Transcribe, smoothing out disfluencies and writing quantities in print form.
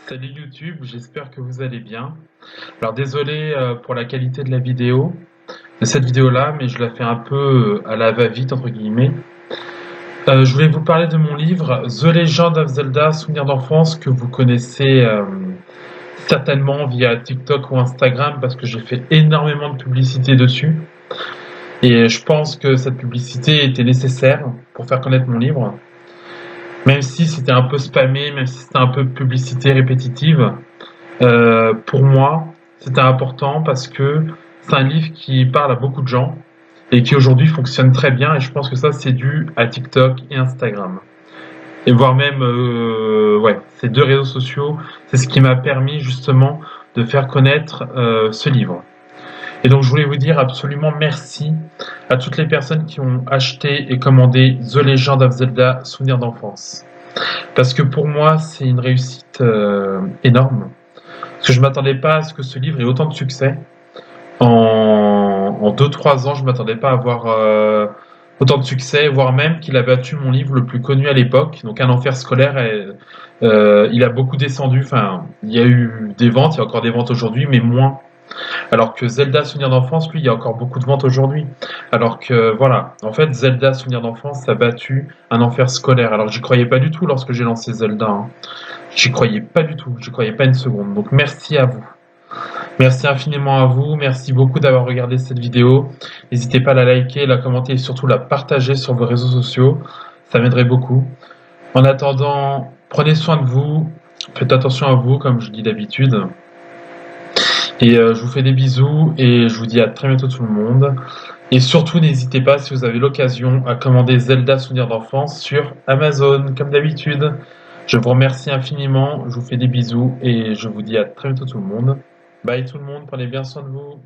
Salut YouTube, j'espère que vous allez bien. Alors désolé pour la qualité de la vidéo, de cette vidéo-là, mais je la fais un peu à la va-vite entre guillemets. Je voulais vous parler de mon livre The Legend of Zelda, Souvenirs d'enfance, que vous connaissez certainement via TikTok ou Instagram parce que j'ai fait énormément de publicité dessus. Et je pense que cette publicité était nécessaire pour faire connaître mon livre. Même si c'était un peu spammé, même si c'était un peu publicité répétitive. Pour moi, c'était important parce que c'est un livre qui parle à beaucoup de gens et qui aujourd'hui fonctionne très bien et je pense que ça c'est dû à TikTok et Instagram. Et voire même ouais, ces deux réseaux sociaux, c'est ce qui m'a permis justement de faire connaître ce livre. Et donc je voulais vous dire absolument merci à toutes les personnes qui ont acheté et commandé The Legend of Zelda Souvenirs d'enfance. Parce que pour moi, c'est une réussite énorme. Parce que je m'attendais pas à ce que ce livre ait autant de succès. En 2-3 ans, je m'attendais pas à avoir autant de succès, voire même qu'il a battu mon livre le plus connu à l'époque, donc Un enfer scolaire. Il a beaucoup descendu. Enfin, il y a eu des ventes, il y a encore des ventes aujourd'hui, mais moins. Alors que Zelda Souvenir d'enfance, lui, il y a encore beaucoup de ventes aujourd'hui. Alors que voilà, en fait, Zelda Souvenir d'enfance a battu Un enfer scolaire. Alors j'y croyais pas du tout lorsque j'ai lancé Zelda, hein. J'y croyais pas du tout, j'y croyais pas une seconde. Donc merci à vous. Merci infiniment à vous, merci beaucoup d'avoir regardé cette vidéo. N'hésitez pas à la liker, la commenter et surtout la partager sur vos réseaux sociaux. Ça m'aiderait beaucoup. En attendant, prenez soin de vous, faites attention à vous comme je dis d'habitude. Et je vous fais des bisous et je vous dis à très bientôt tout le monde. Et surtout, n'hésitez pas, si vous avez l'occasion, à commander Zelda Souvenir d'enfance sur Amazon, comme d'habitude. Je vous remercie infiniment, je vous fais des bisous et je vous dis à très bientôt tout le monde. Bye tout le monde, prenez bien soin de vous.